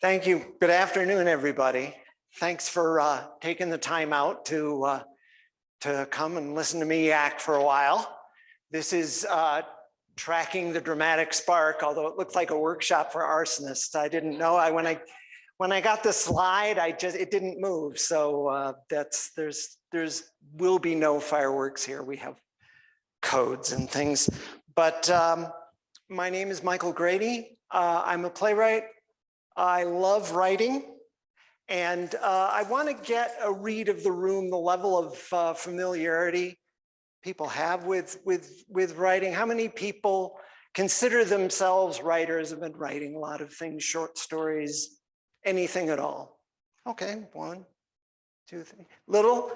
Thank you. Good afternoon, everybody. Thanks for taking the time out to come and listen to me yak for a while. This is tracking the dramatic spark, although it looks like a workshop for arsonists. I didn't know. When I got the slide, it didn't move. So there's will be no fireworks here. We have codes and things. But my name is Michael Grady. I'm a playwright. I love writing, and I want to get a read of the room, the level of familiarity people have with writing. How many people consider themselves writers, have been writing a lot of things, short stories, anything at all? Okay, 1, 2, 3. Little?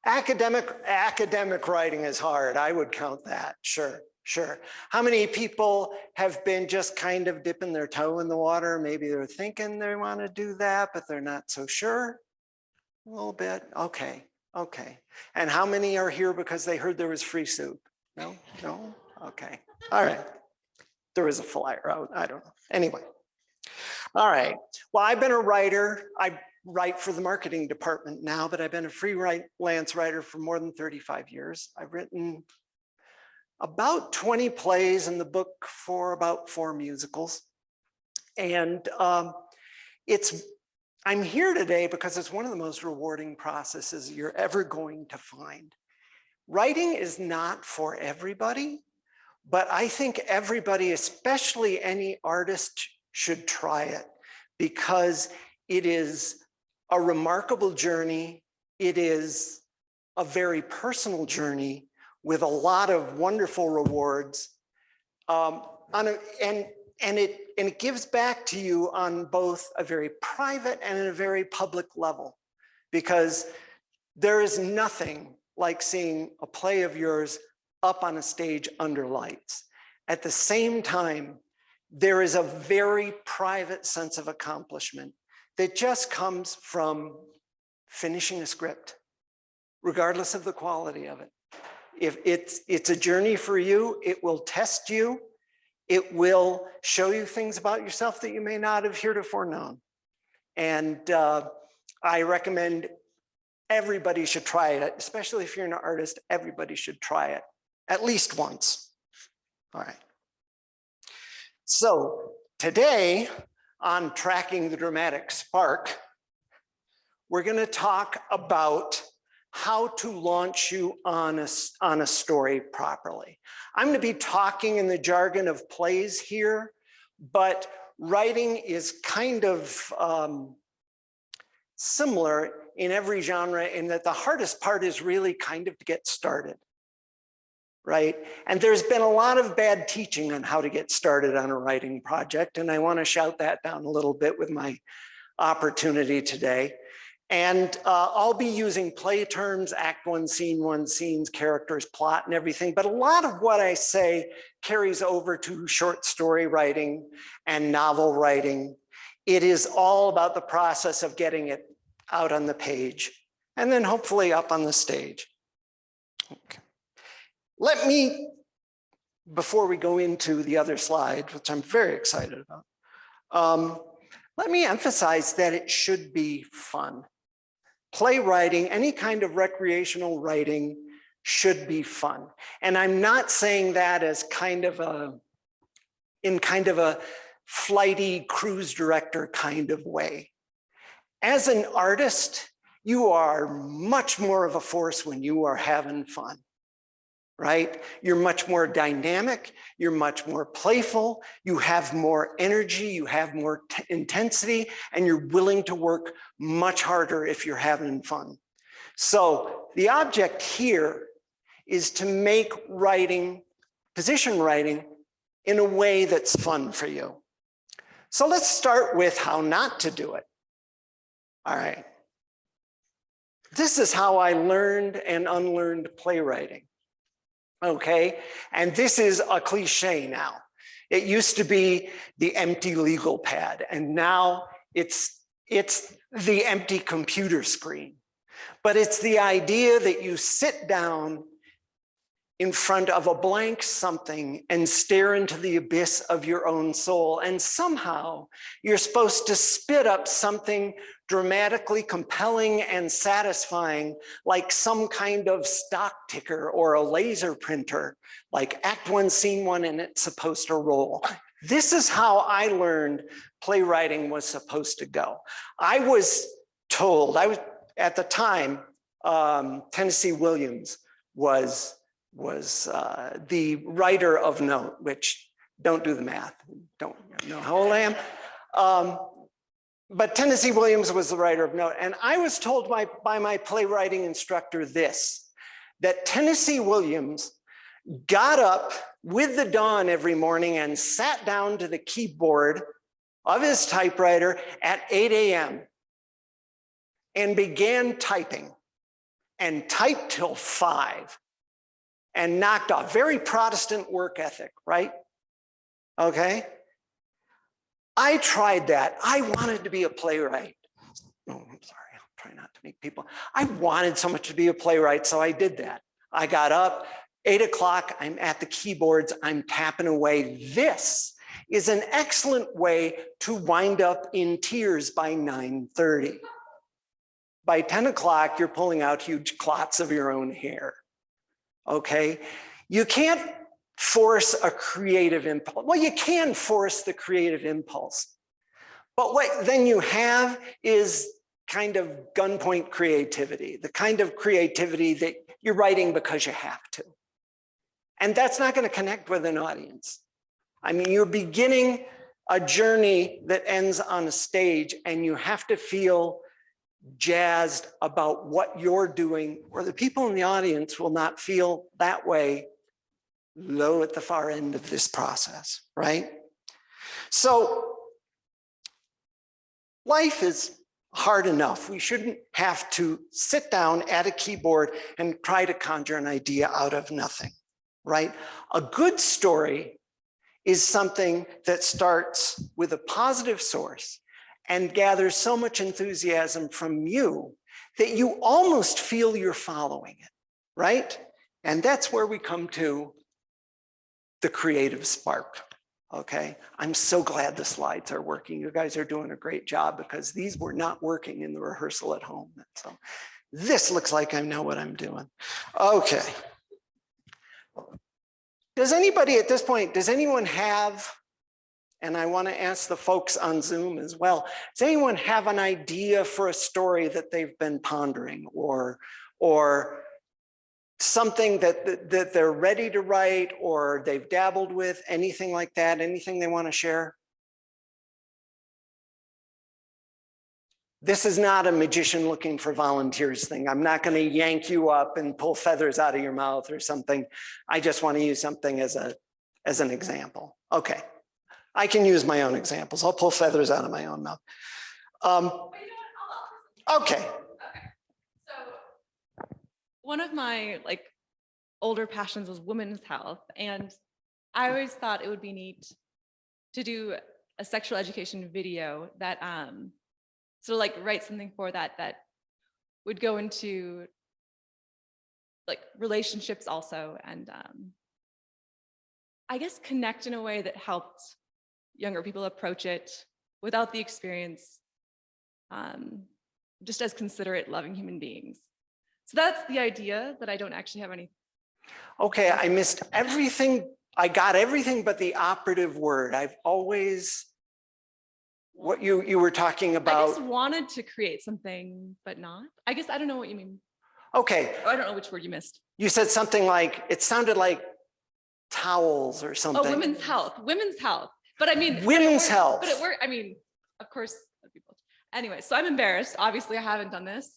Academic writing is hard. I would count that, sure. Sure. How many people have been just kind of dipping their toe in the water? Maybe they're thinking they want to do that, but they're not so sure. A little bit. Okay. Okay. And how many are here because they heard there was free soup? No? No? Okay. All right. There was a flyer out. I don't know. Anyway. All right. Well, I've been a writer. I write for the marketing department now, but I've been a freelance writer for more than 35 years. I've written about 20 plays in the book for about 4 musicals. And I'm here today because it's one of the most rewarding processes you're ever going to find. Writing is not for everybody, but I think everybody, especially any artist, should try it because it is a remarkable journey. It is a very personal journey with a lot of wonderful rewards, and it gives back to you on both a very private and a very public level, because there is nothing like seeing a play of yours up on a stage under lights. At the same time, there is a very private sense of accomplishment that just comes from finishing a script, regardless of the quality of it. If it's a journey for you, it will test you. It will show you things about yourself that you may not have heretofore known. And I recommend everybody should try it, especially if you're an artist. Everybody should try it at least once. All right. So today on Tracking the Dramatic Spark, we're going to talk about how to launch you on a story properly. I'm going to be talking in the jargon of plays here, but writing is kind of similar in every genre in that the hardest part is really kind of to get started, right? And there's been a lot of bad teaching on how to get started on a writing project, and I want to shout that down a little bit with my opportunity today. And I'll be using play terms, act 1, scene 1, scenes, characters, plot, and everything. But a lot of what I say carries over to short story writing and novel writing. It is all about the process of getting it out on the page and then hopefully up on the stage. Okay. Let me, before we go into the other slide, which I'm very excited about, let me emphasize that it should be fun. Playwriting, any kind of recreational writing should be fun. And I'm not saying that as in kind of a flighty cruise director kind of way. As an artist, you are much more of a force when you are having fun, right? You're much more dynamic, you're much more playful, you have more energy, you have more intensity, and you're willing to work much harder if you're having fun. So the object here is to make writing, position writing, in a way that's fun for you. So let's start with how not to do it. All right. This is how I learned and unlearned playwriting. Okay, and this is a cliche now. It used to be the empty legal pad, and now it's the empty computer screen. But it's the idea that you sit down in front of a blank something and stare into the abyss of your own soul. And somehow you're supposed to spit up something dramatically compelling and satisfying, like some kind of stock ticker or a laser printer, like Act 1, Scene 1, and it's supposed to roll. This is how I learned playwriting was supposed to go. I was told, at the time, Tennessee Williams was the writer of note, which don't do the math, don't know how old I am. But Tennessee Williams was the writer of note. And I was told by my playwriting instructor that Tennessee Williams got up with the dawn every morning and sat down to the keyboard of his typewriter at 8 a.m. and began typing and typed till 5 and knocked off. Very Protestant work ethic, right? Okay. I tried that. I wanted to be a playwright. Oh, I'm sorry, I'll try not to make people. I wanted so much to be a playwright, so I did that. I got up, 8 o'clock, I'm at the keyboards, I'm tapping away. This is an excellent way to wind up in tears by 9:30. By 10 o'clock, you're pulling out huge clots of your own hair, okay? You can't force a creative impulse. Well, you can force the creative impulse, but what then you have is kind of gunpoint creativity, the kind of creativity that you're writing because you have to. And that's not going to connect with an audience. I mean, you're beginning a journey that ends on a stage and you have to feel jazzed about what you're doing, or the people in the audience will not feel that way low at the far end of this process, right? So life is hard enough. We shouldn't have to sit down at a keyboard and try to conjure an idea out of nothing, right? A good story is something that starts with a positive source and gathers so much enthusiasm from you that you almost feel you're following it, right? And that's where we come to the creative spark, okay? I'm so glad the slides are working. You guys are doing a great job because these were not working in the rehearsal at home. So this looks like I know what I'm doing. Okay. Does anybody at this point, does anyone have, and I want to ask the folks on Zoom as well, does anyone have an idea for a story that they've been pondering or something that they're ready to write or they've dabbled with, anything like that, anything they want to share? This is not a magician looking for volunteers thing. I'm not going to yank you up and pull feathers out of your mouth or something. I just want to use something as an example. Okay, I can use my own examples. I'll pull feathers out of my own mouth. Okay. One of my older passions was women's health, and I always thought it would be neat to do a sexual education video that sort of write something for that would go into relationships also, and I guess connect in a way that helped younger people approach it without the experience, just as considerate, loving human beings. So that's the idea, that I don't actually have any. Okay, I missed everything. I got everything but the operative word. I've always, what you were talking about. I just wanted to create something, but not. I guess I don't know what you mean. Okay. Oh, I don't know which word you missed. You said something like, it sounded like towels or something. Oh, women's health, women's health. But I mean. Women's health. But it worked, I mean, of course. Anyway, so I'm embarrassed. Obviously, I haven't done this.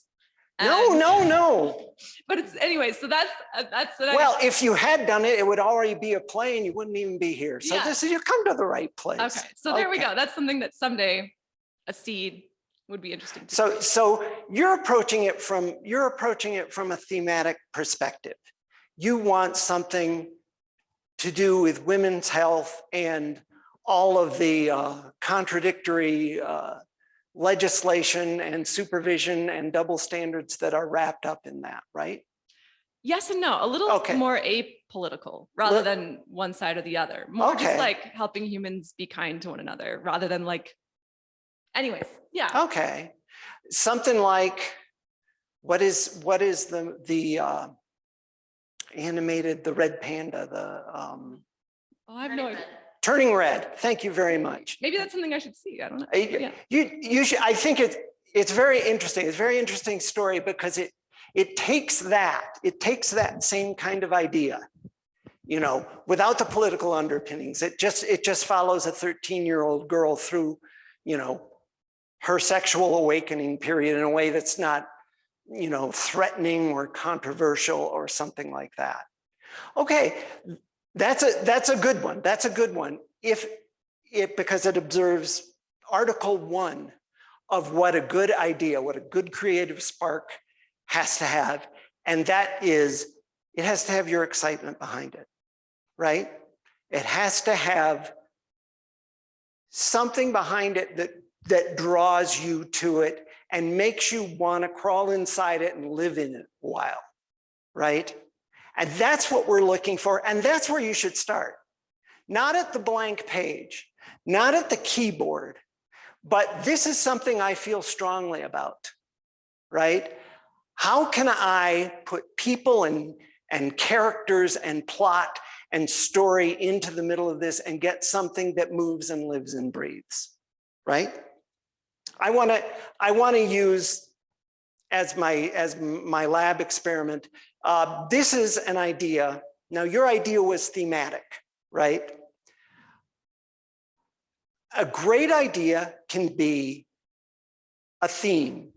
No. But it's anyway, so that's well, if you had done it, it would already be a play and you wouldn't even be here. So this is, you come to the right place. Okay, so there we go. That's something that someday a seed would be interesting to do. So you're approaching it from a thematic perspective. You want something to do with women's health and all of the contradictory legislation and supervision and double standards that are wrapped up in that, right? Yes and no, a little Okay. more apolitical rather than one side or the other. More just Okay. like helping humans be kind to one another rather than like, anyways, yeah. Okay. Something like, what is the animated, the red panda, Oh, I have no idea. Turning Red. Thank you very much. Maybe that's something I should see. I don't know. But yeah. You should. I think it's very interesting. It's a very interesting story because it takes that same kind of idea, you know, without the political underpinnings. It just follows a 13-year-old girl through, you know, her sexual awakening period in a way that's not, you know, threatening or controversial or something like that. Okay, that's a good one. That's a good one. Because it observes Article 1 of what a good idea, what a good creative spark has to have, and that is, it has to have your excitement behind it, right? It has to have something behind it that draws you to it and makes you want to crawl inside it and live in it a while, right? And that's what we're looking for, and that's where you should start. Not at the blank page, not at the keyboard, but this is something I feel strongly about, right? How can I put people and characters and plot and story into the middle of this and get something that moves and lives and breathes, right? I want to use as my lab experiment. This is an idea. Now, your idea was thematic, right? A great idea can be a theme.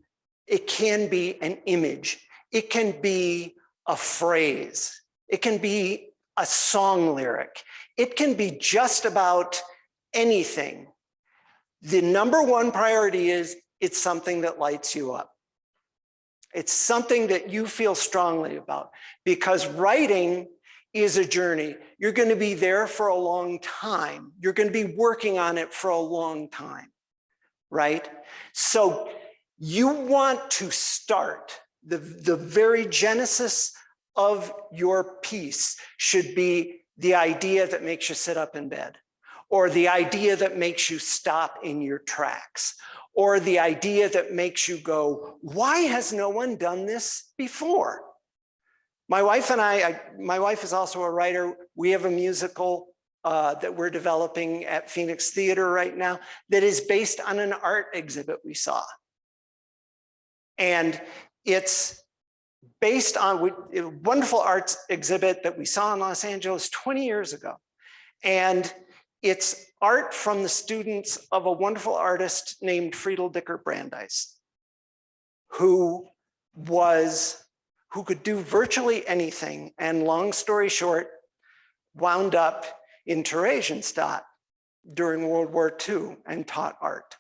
It can be an image. It can be a phrase. It can be a song lyric. It can be just about anything. The number one priority is it's something that lights you up. It's something that you feel strongly about, because writing is a journey. You're going to be there for a long time. You're going to be working on it for a long time, right? So you want to start, the very genesis of your piece should be the idea that makes you sit up in bed, or the idea that makes you stop in your tracks, or the idea that makes you go, why has no one done this before? My wife and my wife is also a writer. We have a musical that we're developing at Phoenix Theater right now that is based on an art exhibit we saw. And it's based on a wonderful arts exhibit that we saw in Los Angeles 20 years ago. And it's art from the students of a wonderful artist named Friedel Dicker Brandeis, who could do virtually anything, and long story short, wound up in Theresienstadt during World War II and taught art.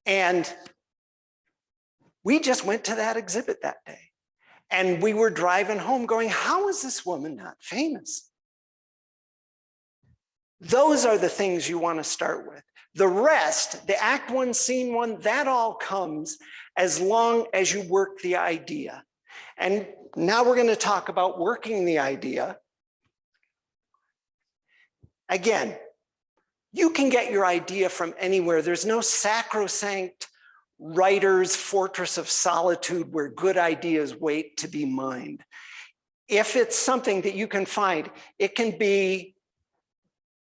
And we just went to that exhibit that day, and we were driving home going, how is this woman not famous? Those are the things you want to start with. The rest, the act one, scene one, that all comes as long as you work the idea. And now we're going to talk about working the idea. Again, you can get your idea from anywhere. There's no sacrosanct writer's fortress of solitude where good ideas wait to be mined. If it's something that you can find, it can be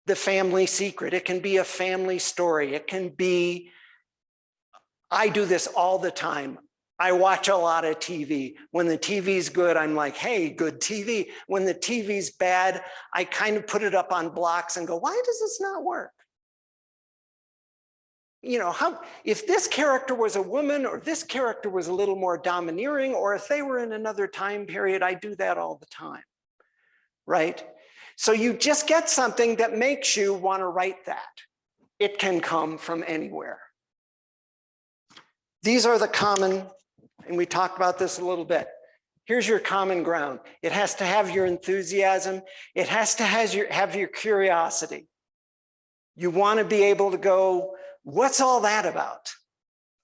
the family secret. It can be a family story. It can be, I do this all the time. I watch a lot of TV. When the TV's good, I'm like, hey, good TV. When the TV's bad, I kind of put it up on blocks and go, why does this not work? You know, if this character was a woman, or this character was a little more domineering, or if they were in another time period, I do that all the time, right? So you just get something that makes you want to write that. It can come from anywhere. These are the common, and we talked about this a little bit. Here's your common ground. It has to have your enthusiasm. It has to have your curiosity. You want to be able to go, what's all that about?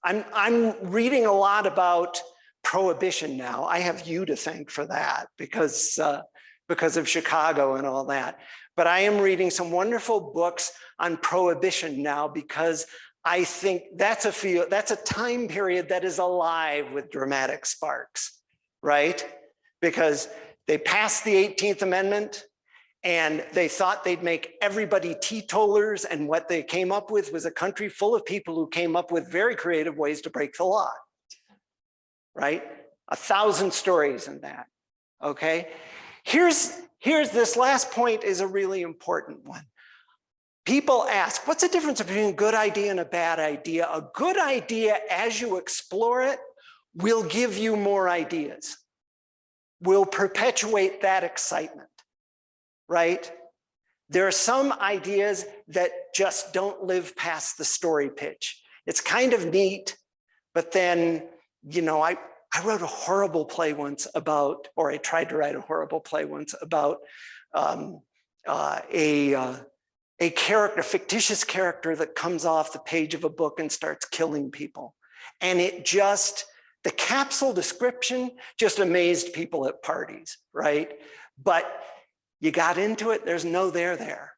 I'm reading a lot about prohibition now. I have you to thank for that because of Chicago and all that. But I am reading some wonderful books on prohibition now because I think that's a time period that is alive with dramatic sparks, right? Because they passed the 18th Amendment and they thought they'd make everybody teetotalers, and what they came up with was a country full of people who came up with very creative ways to break the law, right? 1,000 stories in that, okay? Here's this last point is a really important one. People ask, what's the difference between a good idea and a bad idea? A good idea, as you explore it, will give you more ideas, will perpetuate that excitement, right? There are some ideas that just don't live past the story pitch. It's kind of neat, but then, you know, I wrote a horrible play once about, or I tried to write a horrible play once about a character, fictitious character that comes off the page of a book and starts killing people. And it just, the capsule description just amazed people at parties, right? But you got into it, there's no there.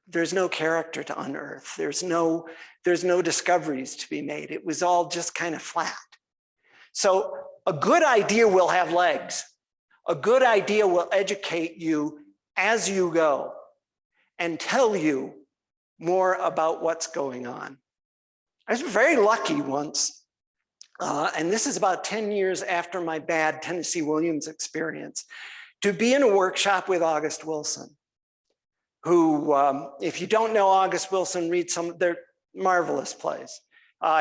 There's no character to unearth. There's no discoveries to be made. It was all just kind of flat. So a good idea will have legs. A good idea will educate you as you go and tell you more about what's going on. I was very lucky once, and this is about 10 years after my bad Tennessee Williams experience, to be in a workshop with August Wilson, who, if you don't know August Wilson, read some of their marvelous plays.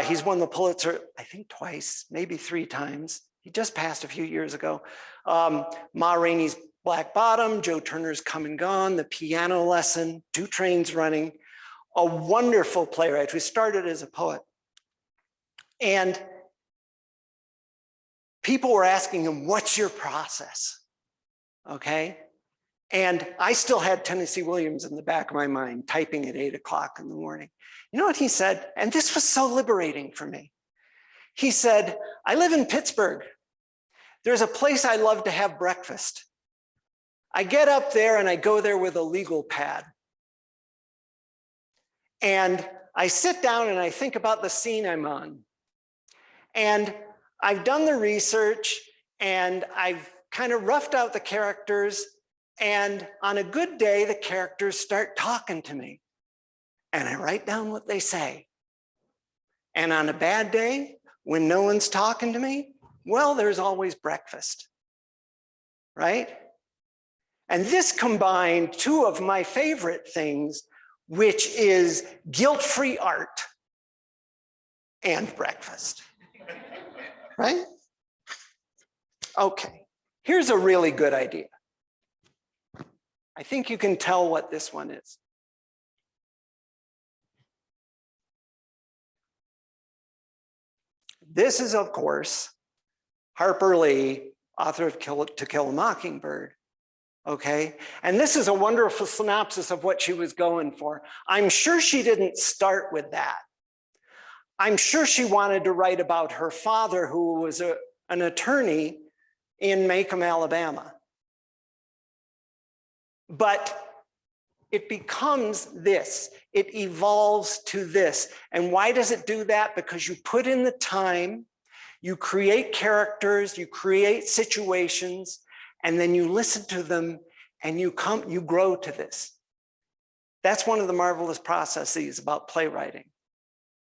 He's won the Pulitzer, I think twice, maybe 3 times. He just passed a few years ago. Ma Rainey's Black Bottom, Joe Turner's Come and Gone, The Piano Lesson, 2 Trains Running, a wonderful playwright who started as a poet. And people were asking him, what's your process? Okay. And I still had Tennessee Williams in the back of my mind, typing at 8 o'clock in the morning. You know what he said? And this was so liberating for me. He said, I live in Pittsburgh. There's a place I love to have breakfast. I get up there and I go there with a legal pad. And I sit down and I think about the scene I'm on. And I've done the research and I've kind of roughed out the characters. And on a good day, the characters start talking to me. And I write down what they say. And on a bad day, when no one's talking to me, well, there's always breakfast, right? And this combined 2 of my favorite things, which is guilt-free art and breakfast, right? Okay, here's a really good idea. I think you can tell what this one is. This is, of course, Harper Lee, author of To Kill a Mockingbird. Okay, and this is a wonderful synopsis of what she was going for. I'm sure she didn't start with that. I'm sure she wanted to write about her father, who was an attorney in Macomb, Alabama. But it becomes this, it evolves to this. And why does it do that? Because you put in the time, you create characters, you create situations, and then you listen to them and you grow to this. That's one of the marvelous processes about playwriting,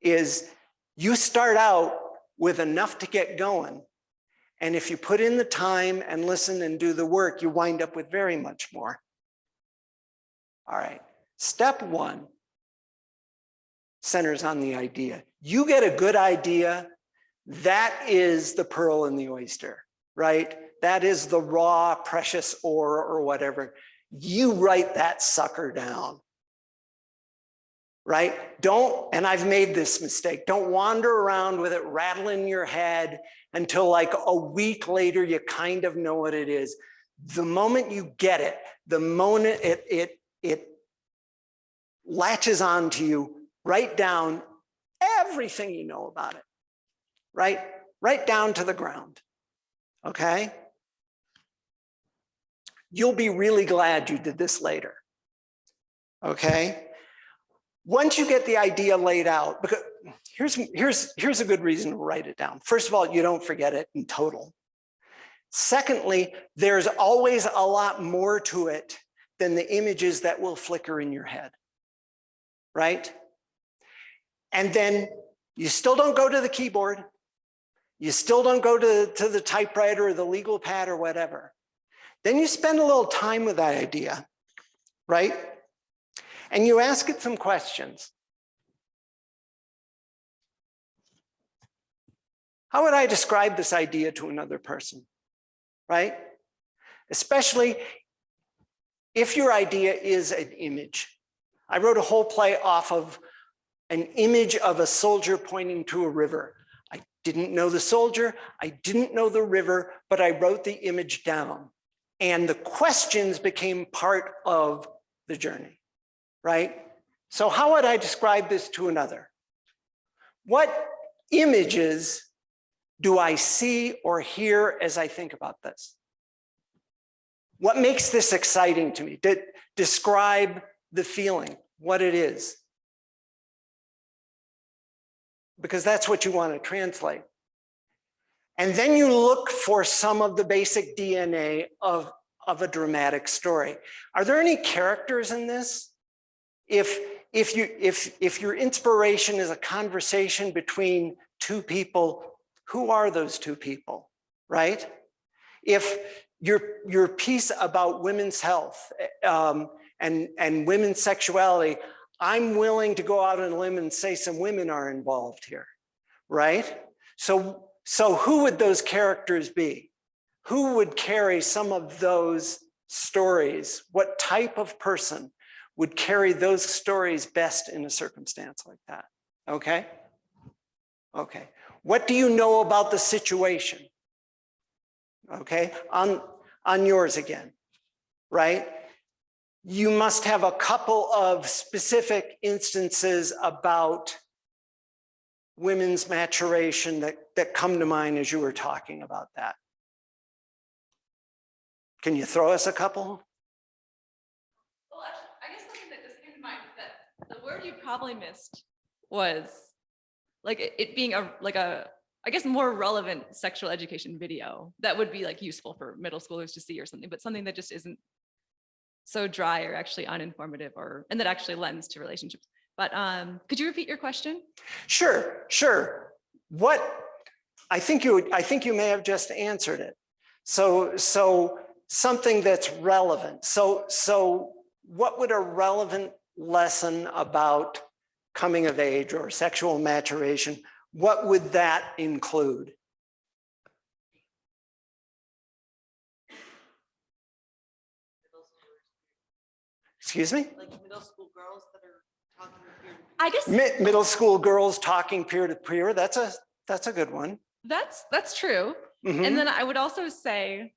is you start out with enough to get going. And if you put in the time and listen and do the work, you wind up with very much more. All right, step 1 centers on the idea. You get a good idea, that is the pearl in the oyster, right? That is the raw, precious ore or whatever. You write that sucker down, right? Don't, and I've made this mistake, don't wander around with it rattling your head until like a week later you kind of know what it is. The moment you get it, the moment it latches onto you, write down everything you know about it, right? Right down to the ground. okay? You'll be really glad you did this later, okay? Once you get the idea laid out, because here's a good reason to write it down. First of all, you don't forget it in total. Secondly, there's always a lot more to it than the images that will flicker in your head, right? And then you still don't go to the keyboard. You still don't go to the typewriter or the legal pad or whatever. Then you spend a little time with that idea, right? And you ask it some questions. How would I describe this idea to another person, right? Especially if your idea is an image. I wrote a whole play off of an image of a soldier pointing to a river. I didn't know the soldier, I didn't know the river, but I wrote the image down. And the questions became part of the journey, right? So how would I describe this to another? What images do I see or hear as I think about this? What makes this exciting to me? Describe the feeling, what it is. Because that's what you want to translate. And then you look for some of the basic DNA of a dramatic story. Are there any characters in this? If your inspiration is a conversation between two people, who are those two people, right? If your piece about women's health and women's sexuality, I'm willing to go out on a limb and say some women are involved here, right? So who would those characters be? Who would carry some of those stories? What type of person would carry those stories best in a circumstance like that? Okay? Okay. What do you know about the situation? Okay, on yours again, right? You must have a couple of specific instances about women's maturation that come to mind as you were talking about that. Can you throw us a couple? Well, actually, I guess something that just came to mind is that the word you probably missed was like it being I guess more relevant sexual education video that would be like useful for middle schoolers to see or something, but something that just isn't so dry or actually uninformative and that actually lends to relationships. But could you repeat your question? Sure. What I think you may have just answered it. So something that's relevant. So what would a relevant lesson about coming of age or sexual maturation, what would that include? Excuse me? Like middle school girls that are talking peer to peer. I guess Middle school girls talking peer to peer. That's a good one. that's true. Mhm. And then I would also say,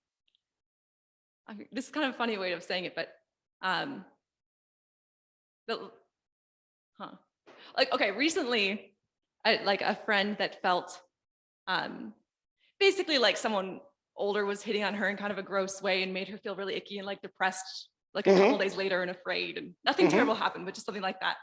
I mean, this is kind of a funny way of saying it, but like, okay, recently, like a friend that felt basically like someone older was hitting on her in kind of a gross way and made her feel really icky and like depressed, like a couple days later and afraid, and nothing terrible happened, but just something like that.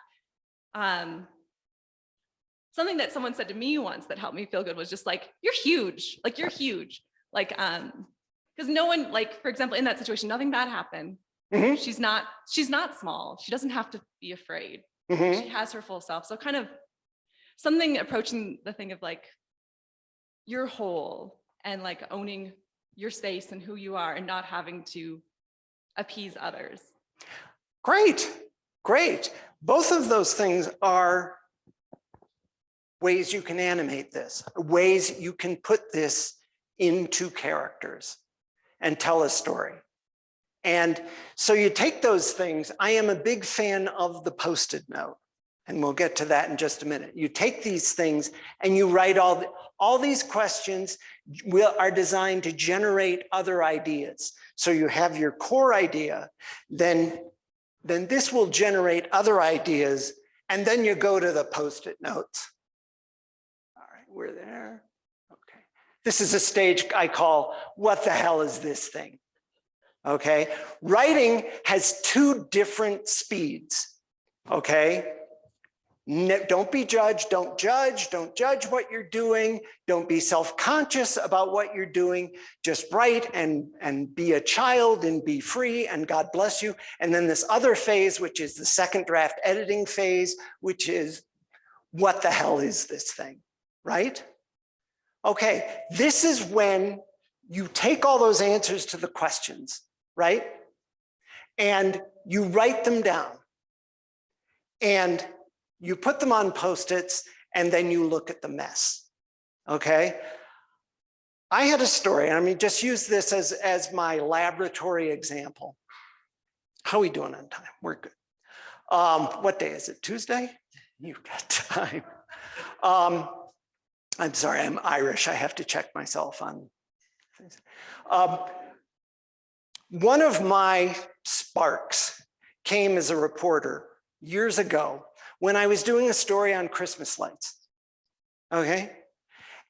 Something that someone said to me once that helped me feel good was just like, you're huge, like you're huge. Like, because no one, like, for example, in that situation, nothing bad happened. She's not small. She doesn't have to be afraid. She has her full self. So kind of something approaching the thing of like, you're whole and like owning your space and who you are and not having to appease others. Great. Both of those things are ways you can animate this, ways you can put this into characters and tell a story. And so you take those things. I am a big fan of the Postit note, and we'll get to that in just a minute. You take these things and you write all these questions are designed to generate other ideas. So you have your core idea, then this will generate other ideas, and then you go to the Postit notes. All right, we're there. Okay. This is a stage I call, what the hell is this thing? Okay, writing has two different speeds, okay? Don't be judged, don't judge what you're doing, don't be self-conscious about what you're doing, just write and be a child and be free and God bless you. And then this other phase, which is the second draft editing phase, which is, what the hell is this thing, right? Okay, this is when you take all those answers to the questions, right? And you write them down and you put them on Post-its and then you look at the mess, okay? I had a story, and I mean, just use this as my laboratory example. How are we doing on time? We're good. What day is it, Tuesday? You've got time. I'm sorry, I'm Irish. I have to check myself on things. One of my sparks came as a reporter years ago when I was doing a story on Christmas lights, okay?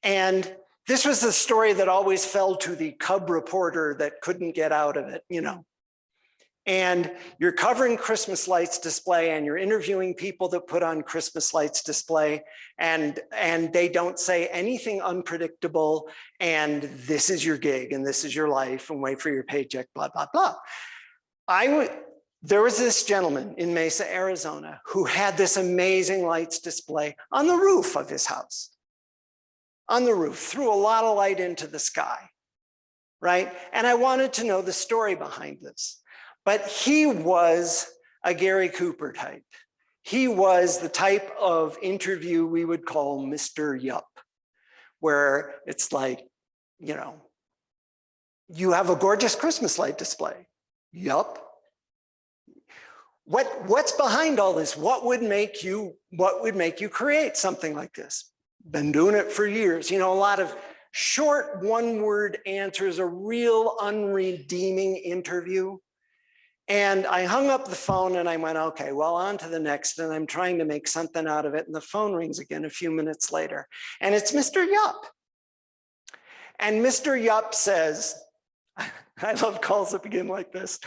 And this was the story that always fell to the cub reporter that couldn't get out of it, you know? And you're covering Christmas lights display and you're interviewing people that put on Christmas lights display and they don't say anything unpredictable and this is your gig and this is your life and wait for your paycheck, blah, blah, blah. There was this gentleman in Mesa, Arizona, who had this amazing lights display on the roof of his house. On the roof, threw a lot of light into the sky, right? And I wanted to know the story behind this. But he was a Gary Cooper type. He was the type of interview we would call Mr. Yup, where it's like, you know, you have a gorgeous Christmas light display. Yup. What's behind all this? What would make you create something like this? Been doing it for years. You know, a lot of short one-word answers, a real unredeeming interview. And I hung up the phone and I went, okay, well, on to the next. And I'm trying to make something out of it. And the phone rings again a few minutes later. And it's Mr. Yup. And Mr. Yup says, I love calls that begin like this.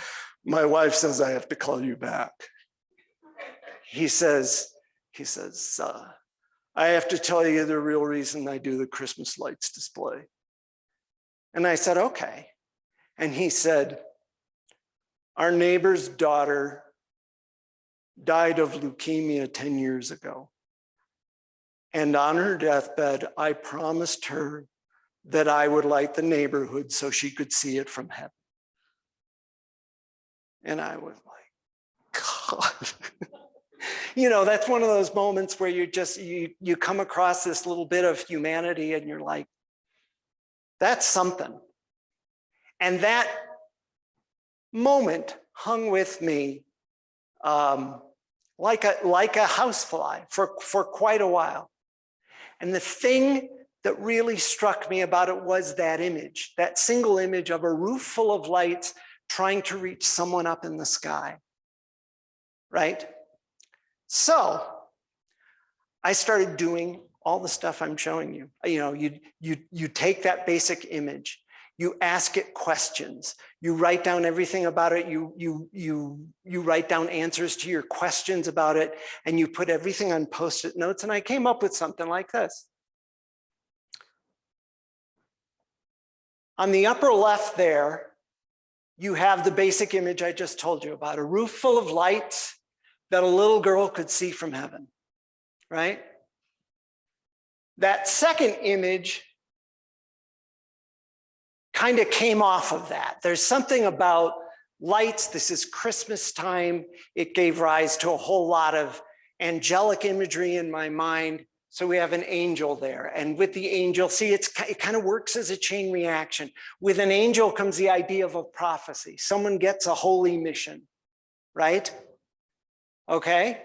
My wife says I have to call you back. He says, I have to tell you the real reason I do the Christmas lights display. And I said, okay. And he said, our neighbor's daughter died of leukemia 10 years ago. And on her deathbed, I promised her that I would light the neighborhood so she could see it from heaven. And I was like, God. You know, that's one of those moments where you come across this little bit of humanity and you're like, that's something. And that moment hung with me like a housefly for quite a while. And the thing that really struck me about it was that image, that single image of a roof full of lights trying to reach someone up in the sky, right? So I started doing all the stuff I'm showing you. You know, you take that basic image, you ask it questions, you write down everything about it, you write down answers to your questions about it, and you put everything on Post-it notes, and I came up with something like this. On the upper left there, you have the basic image I just told you about, a roof full of lights that a little girl could see from heaven, right? That second image kind of came off of that. There's something about lights. This is Christmas time. It gave rise to a whole lot of angelic imagery in my mind. So we have an angel there. And with the angel, see, it kind of works as a chain reaction. With an angel comes the idea of a prophecy. Someone gets a holy mission, right? Okay.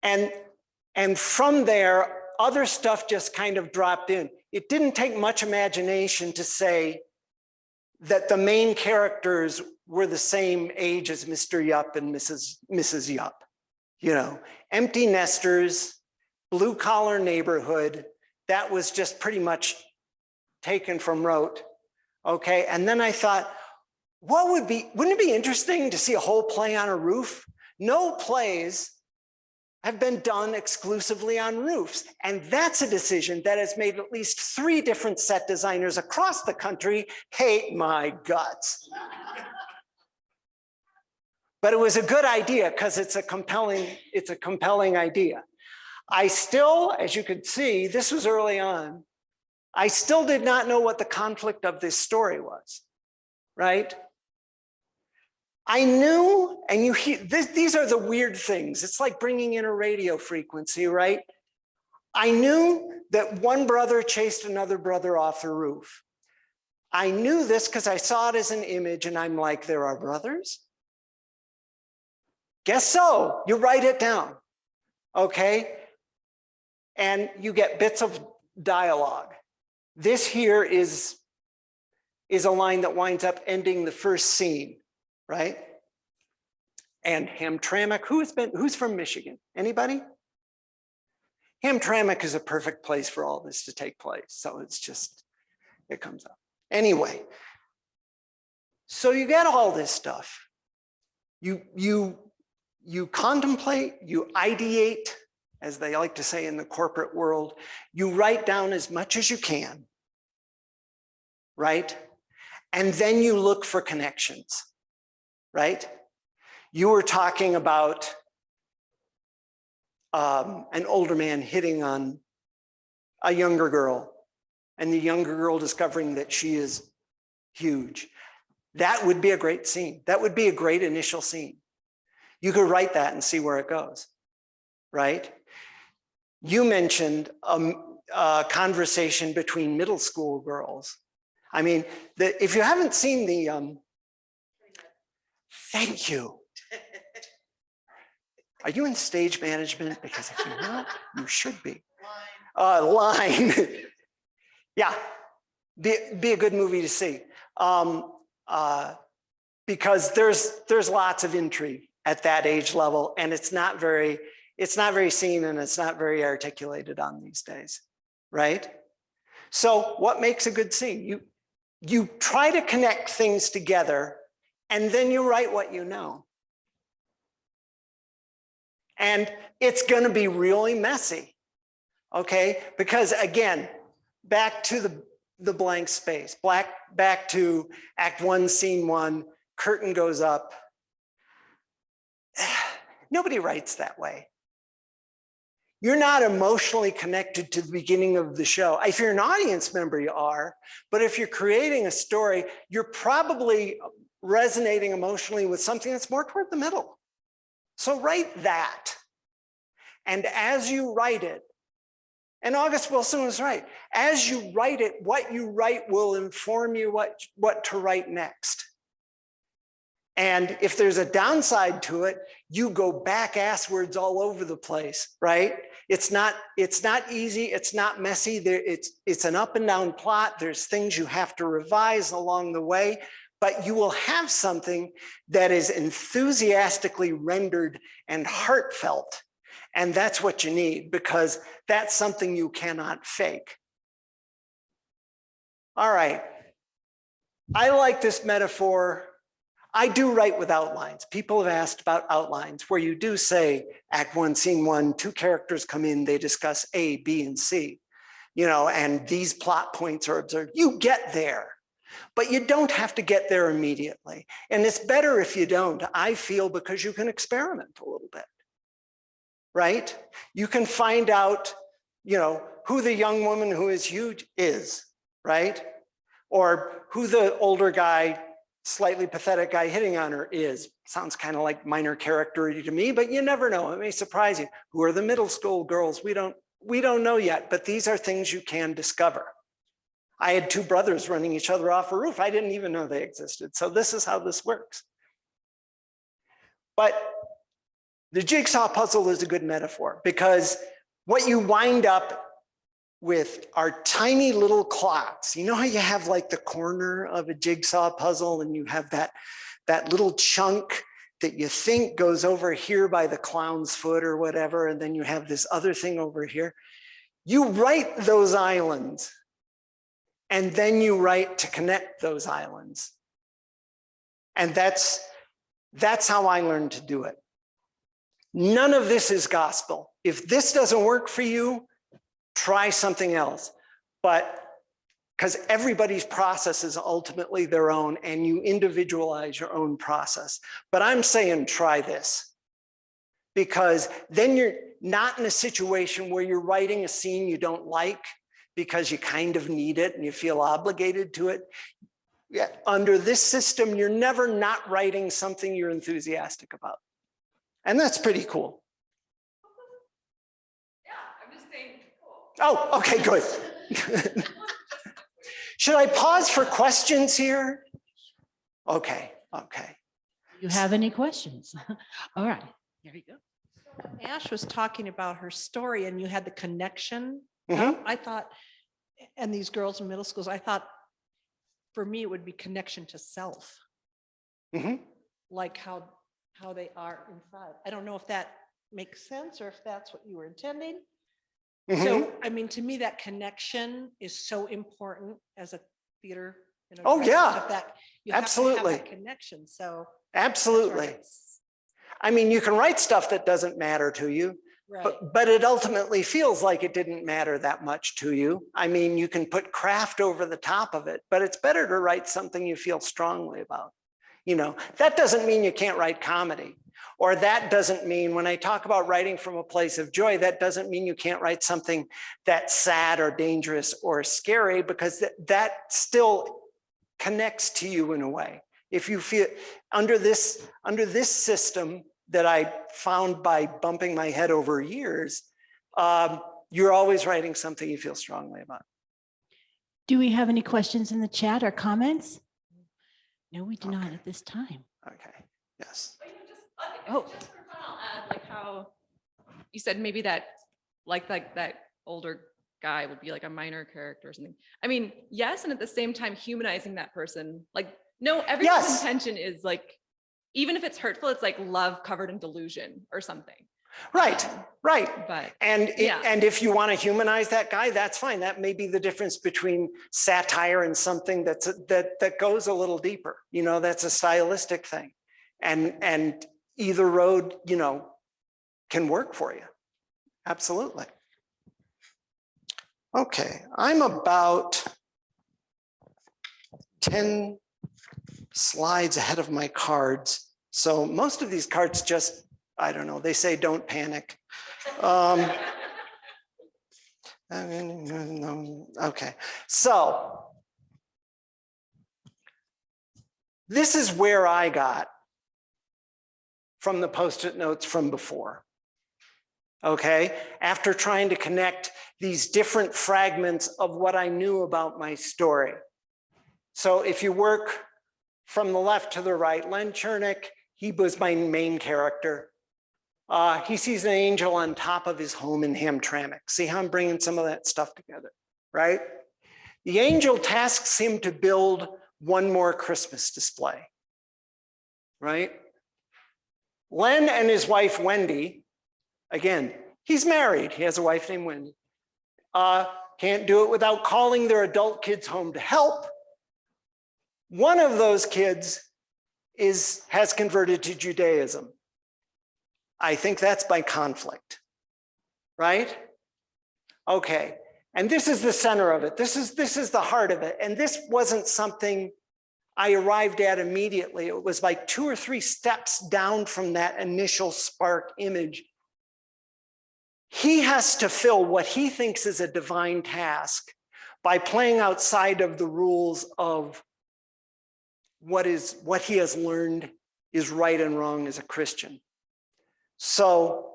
And from there, other stuff just kind of dropped in. It didn't take much imagination to say that the main characters were the same age as Mr. Yup and Mrs. Yup. You know, empty nesters, blue collar neighborhood. that was just pretty much taken from rote. Okay, and then I thought, wouldn't it be interesting to see a whole play on a roof? No plays have been done exclusively on roofs. And that's a decision that has made at least 3 different set designers across the country hate my guts. But it was a good idea because it's a compelling idea. I still, as you could see, this was early on, I still did not know what the conflict of this story was, right? I knew, and you hear, these are the weird things. It's like bringing in a radio frequency, right? I knew that one brother chased another brother off the roof. I knew this because I saw it as an image and I'm like, there are brothers? Guess so, you write it down, okay? And you get bits of dialogue. This here is a line that winds up ending the first scene, right? And Hamtramck, who's from Michigan? Anybody? Hamtramck is a perfect place for all this to take place. So it's just, it comes up. Anyway, so you get all this stuff. You contemplate, you ideate, as they like to say in the corporate world. You write down as much as you can, right? And then you look for connections, right? You were talking about an older man hitting on a younger girl and the younger girl discovering that she is huge. That would be a great scene. That would be a great initial scene. You could write that and see where it goes, right? You mentioned a conversation between middle school girls. I mean, if you haven't seen the, thank you. Are you in stage management? Because if you're not, you should be. Line. Yeah, be a good movie to see. Because there's lots of intrigue at that age level, and it's not very seen and it's not very articulated on these days, right? So what makes a good scene? You try to connect things together and then you write what you know. And it's going to be really messy, okay? Because again, back to the blank space, back to Act 1, Scene 1, curtain goes up. Nobody writes that way. You're not emotionally connected to the beginning of the show. If you're an audience member, you are, but if you're creating a story, you're probably resonating emotionally with something that's more toward the middle. So write that. And as you write it, and August Wilson was right, as you write it, what you write will inform you what to write next. And if there's a downside to it, you go back asswards all over the place, right? It's not easy, it's not messy, it's an up and down plot, there's things you have to revise along the way, but you will have something that is enthusiastically rendered and heartfelt. And that's what you need, because that's something you cannot fake. All right, I like this metaphor. I do write with outlines. People have asked about outlines where you do say Act 1, Scene 1, 2 characters come in, they discuss A, B, and C, you know, and these plot points are observed. You get there, but you don't have to get there immediately. And it's better if you don't, I feel, because you can experiment a little bit, right? You can find out, you know, who the young woman who is huge is, right? Or who the older guy, slightly pathetic guy hitting on her is. Sounds kind of like minor character to me, but you never know. It may surprise you. Who are the middle school girls? We don't know yet, but these are things you can discover. I had 2 brothers running each other off a roof. I didn't even know they existed. So this is how this works. But the jigsaw puzzle is a good metaphor, because what you wind up with are tiny little clots. You know how you have like the corner of a jigsaw puzzle and you have that little chunk that you think goes over here by the clown's foot or whatever, and then you have this other thing over here. You write those islands, and then you write to connect those islands. And that's how I learned to do it. None of this is gospel. If this doesn't work for you, try something else. But because everybody's process is ultimately their own, and you individualize your own process. But I'm saying try this, because then you're not in a situation where you're writing a scene you don't like because you kind of need it and you feel obligated to it. Yeah, under this system, you're never not writing something you're enthusiastic about. And that's pretty cool. Yeah, I'm just saying cool. Oh, okay, good. Should I pause for questions here? Okay, okay. You have any questions? All right, here you go. Ash was talking about her story and you had the connection. Mhm. I thought, and these girls in middle schools, I thought for me, it would be connection to self, Mhm. like how they are inside. I don't know if that makes sense or if that's what you were intending. Mhm. So, I mean, to me, that connection is so important as a theater. Oh, director, yeah. stuff that you have to Absolutely. have that connection. So Absolutely. that's I mean, you can write stuff that doesn't matter to you, right. but it ultimately feels like it didn't matter that much to you. I mean, you can put craft over the top of it, but it's better to write something you feel strongly about. You know, that doesn't mean you can't write comedy, or that doesn't mean, when I talk about writing from a place of joy, that doesn't mean you can't write something that's sad or dangerous or scary, because that still connects to you in a way. If you feel under this system that I found by bumping my head over years, you're always writing something you feel strongly about. Do we have any questions in the chat or comments? No, we do not Okay. at this time. Okay, yes. Oh. Just for fun, I'll add like how you said maybe that like that older guy would be like a minor character or something. I mean, yes, and at the same time humanizing that person. Like, no, everyone's Yes. intention is like, even if it's hurtful, it's like love covered in delusion or something. Right, right. But And yeah. and if you want to humanize that guy, that's fine. That may be the difference between satire and something that goes a little deeper. You know, that's a stylistic thing, and either road, you know, can work for you. Absolutely. Okay, I'm about 10 slides ahead of my cards, so most of these cards just, I don't know, they say don't panic. Okay, so this is where I got from the Post-it notes from before. Okay, after trying to connect these different fragments of what I knew about my story. So if you work from the left to the right, Len Chernick, he was my main character. He sees an angel on top of his home in Hamtramck. See how I'm bringing some of that stuff together, right? The angel tasks him to build one more Christmas display, right? Len and his wife, Wendy, again, he's married. He has a wife named Wendy. Can't do it without calling their adult kids home to help. One of those kids has converted to Judaism. I think that's by conflict, right? Okay, and this is the center of it. This is the heart of it. And this wasn't something I arrived at immediately. It was like 2 or 3 steps down from that initial spark image. He has to fill what he thinks is a divine task by playing outside of the rules of what he has learned is right and wrong as a Christian. So,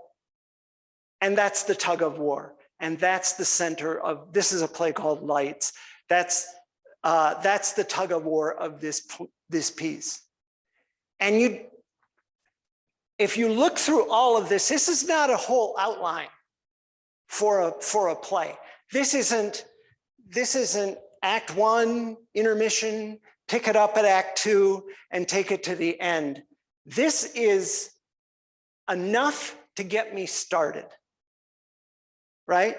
and that's the tug of war. And that's the center of, this is a play called Lights. That's the tug of war of this piece. And if you look through all of this, this is not a whole outline for a play. This isn't Act 1, intermission, pick it up at Act 2, and take it to the end. This is enough to get me started, right?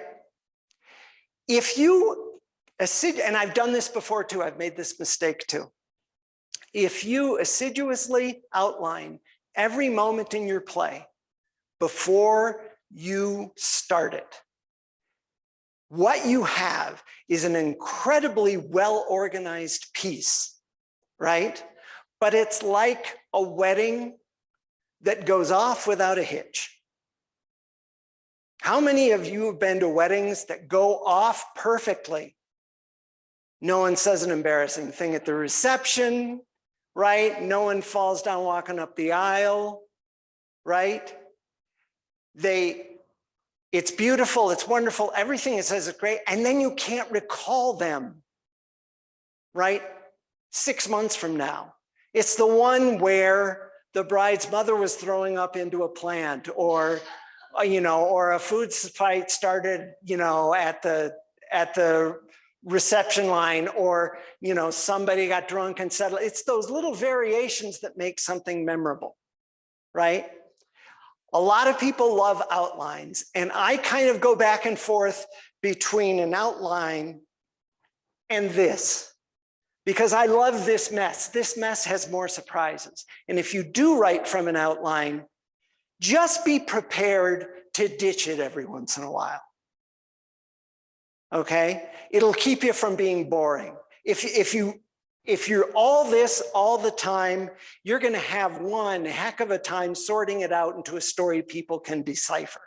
If you, and I've done this before too, I've made this mistake too. If you assiduously outline every moment in your play before you start it, what you have is an incredibly well-organized piece, right? But it's like a wedding that goes off without a hitch. How many of you have been to weddings that go off perfectly? No one says an embarrassing thing at the reception, right? No one falls down walking up the aisle, right? It's beautiful, it's wonderful, everything it says is great, and then you can't recall them, right? 6 months from now. It's the one where the bride's mother was throwing up into a plant, or or a food fight started, at the reception line, or somebody got drunk and settled. It's those little variations that make something memorable, right? A lot of people love outlines, and I kind of go back and forth between an outline and this, because I love this mess. This mess has more surprises. And if you do write from an outline, just be prepared to ditch it every once in a while. Okay? It'll keep you from being boring. If you're all this all the time, you're going to have one heck of a time sorting it out into a story people can decipher.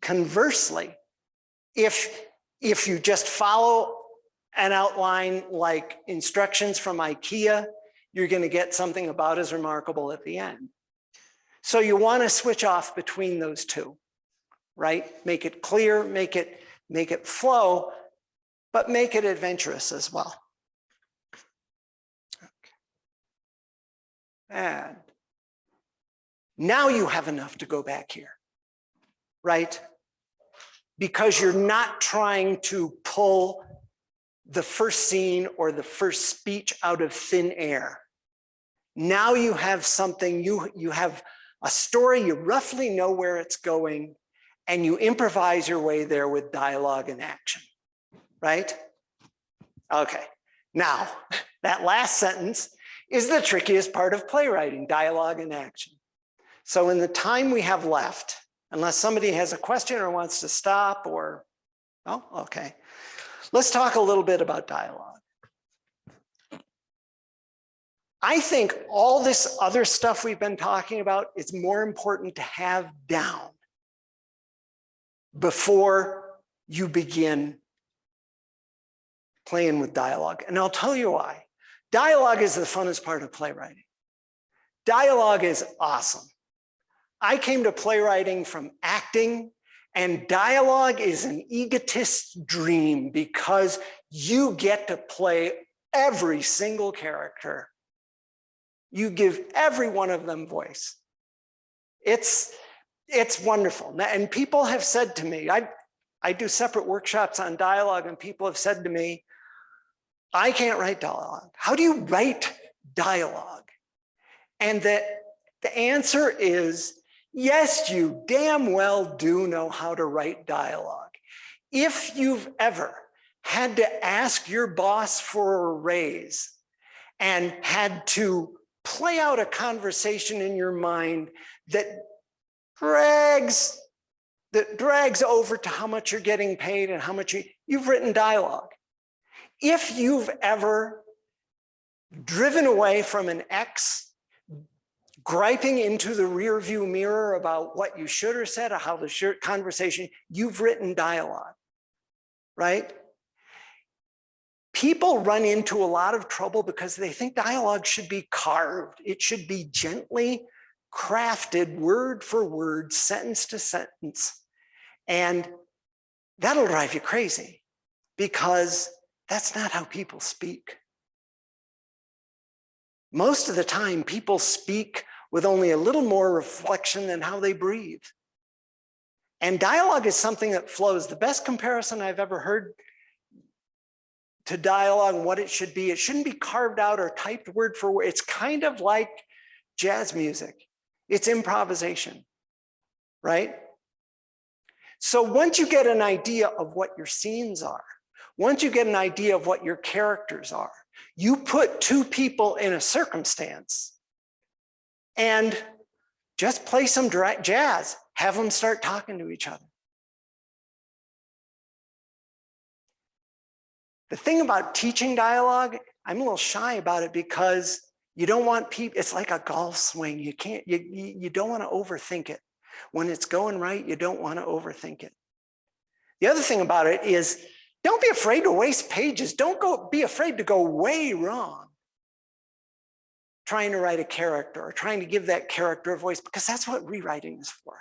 Conversely, if you just follow an outline like instructions from IKEA, you're going to get something about as remarkable at the end. So you want to switch off between those two, right? Make it clear, make it flow, but make it adventurous as well. And now you have enough to go back here, right? Because you're not trying to pull the first scene or the first speech out of thin air. Now you have something, you have a story, you roughly know where it's going, and you improvise your way there with dialogue and action, right? Okay, now that last sentence is the trickiest part of playwriting, dialogue and action. So in the time we have left, unless somebody has a question or wants to stop or, oh, okay. Let's talk a little bit about dialogue. I think all this other stuff we've been talking about is more important to have down before you begin playing with dialogue. And I'll tell you why. Dialogue is the funnest part of playwriting. Dialogue is awesome. I came to playwriting from acting, and dialogue is an egotist's dream because you get to play every single character. You give every one of them voice. It's wonderful. And people have said to me, I do separate workshops on dialogue, and people have said to me, I can't write dialogue. How do you write dialogue? And the answer is, yes, you damn well do know how to write dialogue. If you've ever had to ask your boss for a raise and had to play out a conversation in your mind that drags over to how much you're getting paid and how much you've written dialogue. If you've ever driven away from an ex, griping into the rearview mirror about what you should have said or how the conversation, you've written dialogue, right? People run into a lot of trouble because they think dialogue should be carved. It should be gently crafted word for word, sentence to sentence. And that'll drive you crazy because that's not how people speak. Most of the time, people speak with only a little more reflection than how they breathe. And dialogue is something that flows. The best comparison I've ever heard to dialogue and what it should be, it shouldn't be carved out or typed word for word. It's kind of like jazz music. It's improvisation, right? So once you get an idea of what your scenes are, once you get an idea of what your characters are, you put two people in a circumstance and just play some jazz, have them start talking to each other. The thing about teaching dialogue, I'm a little shy about it because you don't want people, it's like a golf swing. You don't want to overthink it. When it's going right, you don't want to overthink it. The other thing about it is, don't be afraid to waste pages. Don't be afraid to go way wrong trying to write a character or trying to give that character a voice, because that's what rewriting is for.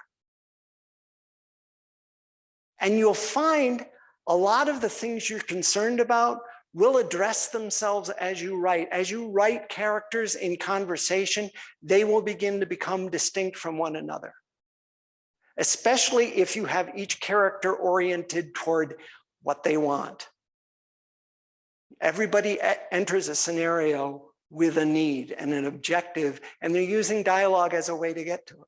And you'll find a lot of the things you're concerned about will address themselves as you write. As you write characters in conversation, they will begin to become distinct from one another, especially if you have each character oriented toward what they want. Everybody enters a scenario with a need and an objective, and they're using dialogue as a way to get to it,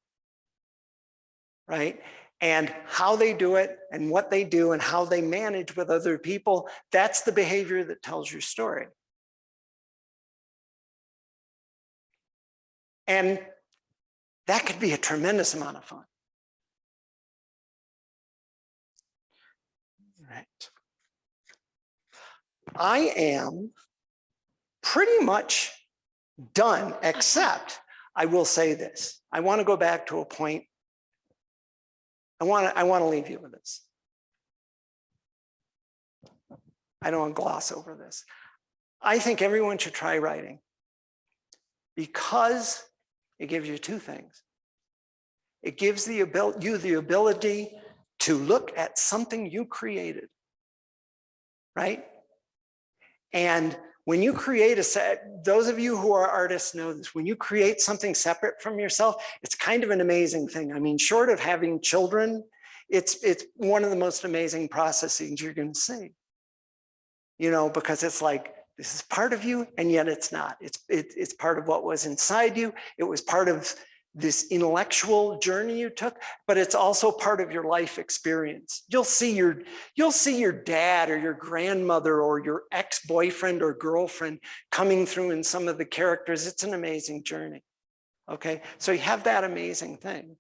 right? And how they do it and what they do and how they manage with other people, that's the behavior that tells your story. And that could be a tremendous amount of fun. Right. I am pretty much done, except I will say this. I want to go back to a point. I want to leave you with this. I don't want to gloss over this. I think everyone should try writing because it gives you two things. It gives you the ability to look at something you created, right? And when you create those of you who are artists know this, when you create something separate from yourself, it's kind of an amazing thing. I mean, short of having children, it's one of the most amazing processes you're going to see. You know, because it's like, this is part of you, and yet it's not. It's part of what was inside you. It was part of this intellectual journey you took, but it's also part of your life experience. You'll see your dad or your grandmother or your ex-boyfriend or girlfriend coming through in some of the characters. It's an amazing journey. Okay, so you have that amazing thing.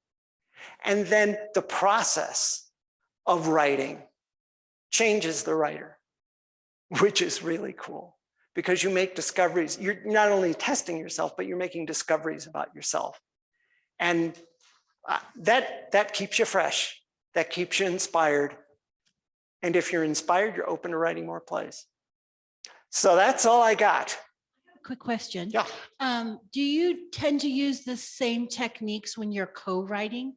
And then the process of writing changes the writer, which is really cool because you make discoveries. You're not only testing yourself, but you're making discoveries about yourself. And that keeps you fresh, that keeps you inspired. And if you're inspired, you're open to writing more plays. So that's all I got. Quick question. Yeah. Do you tend to use the same techniques when you're co-writing?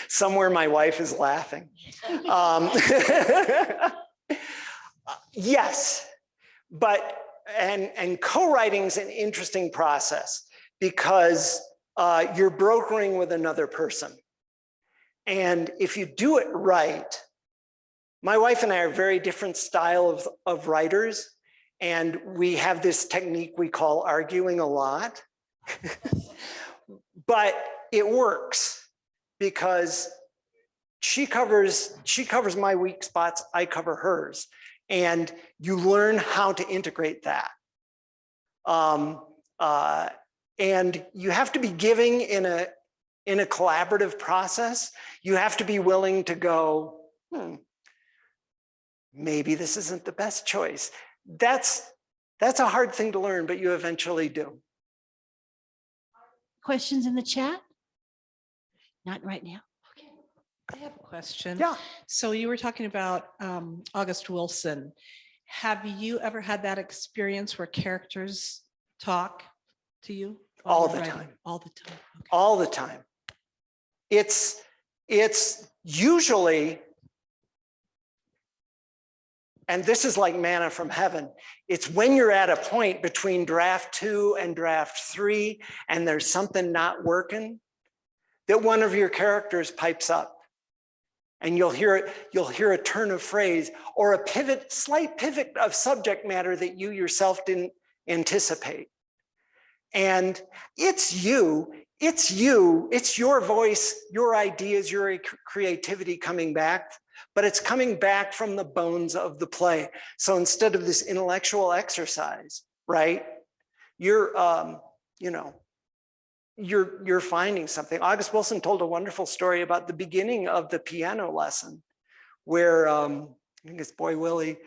Somewhere my wife is laughing. Yes, but, and co-writing is an interesting process, because you're brokering with another person. And if you do it right, my wife and I are very different style of writers, and we have this technique we call arguing a lot. But it works because she covers my weak spots, I cover hers, and you learn how to integrate that. And you have to be giving in a collaborative process. You have to be willing to go, maybe this isn't the best choice. That's a hard thing to learn, but you eventually do. Questions in the chat? Not right now. Okay. I have a question. Yeah. So you were talking about August Wilson. Have you ever had that experience where characters talk to you? All the time. All the time. Okay. All the time. It's usually, and this is like manna from heaven, it's when you're at a point between draft 2 and draft 3 and there's something not working, that one of your characters pipes up and you'll hear a turn of phrase or a slight pivot of subject matter that you yourself didn't anticipate. And it's your voice, your ideas, your creativity coming back but it's coming back from the bones of the play. So instead of this intellectual exercise, right, you're, you know, you're finding something. August Wilson told a wonderful story about the beginning of the piano lesson where I think it's Boy Willie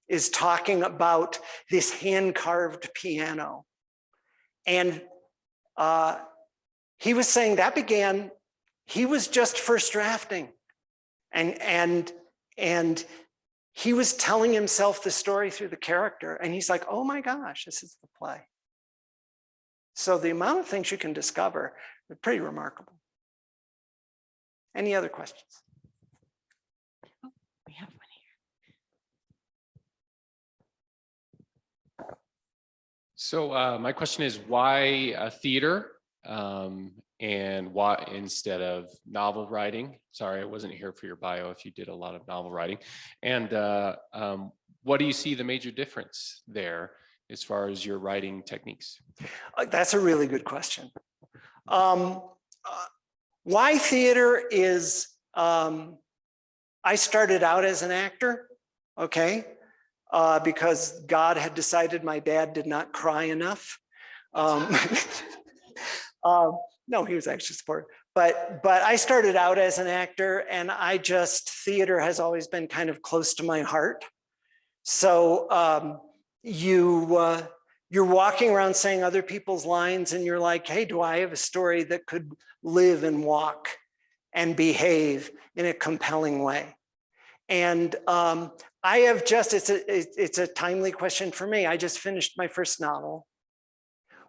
is talking about this hand-carved piano. And he was saying that began, he was just first drafting. And he was telling himself the story through the character. And he's like, oh my gosh, this is the play. So the amount of things you can discover are pretty remarkable. Any other questions? We have one here. So my question is, why theater and why instead of novel writing? Sorry, I wasn't here for your bio if you did a lot of novel writing. And what do you see the major difference there as far as your writing techniques? That's a really good question. Why theater is, I started out as an actor, okay? Because God had decided my dad did not cry enough. No, he was actually supportive. But I started out as an actor, and theater has always been kind of close to my heart. So you're walking around saying other people's lines, and you're like, hey, do I have a story that could live and walk and behave in a compelling way? And I have just, it's a timely question for me. I just finished my first novel,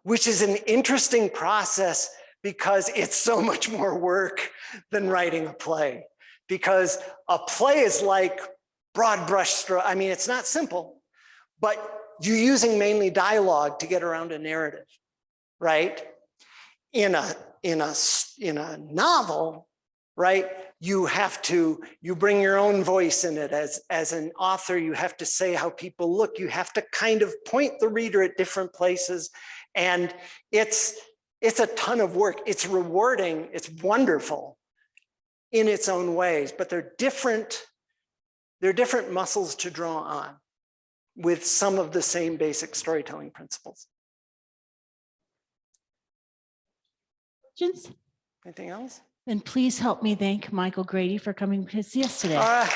which is an interesting process because it's so much more work than writing a play. Because a play is like broad brush stroke. I mean, it's not simple, but you're using mainly dialogue to get around a narrative, right? In a novel, right? You bring your own voice in it. As an author, you have to say how people look. You have to kind of point the reader at different places. And it's a ton of work. It's rewarding. It's wonderful in its own ways, but they're different muscles to draw on with some of the same basic storytelling principles. Questions? Anything else? Then please help me thank Michael Grady for coming to see us today.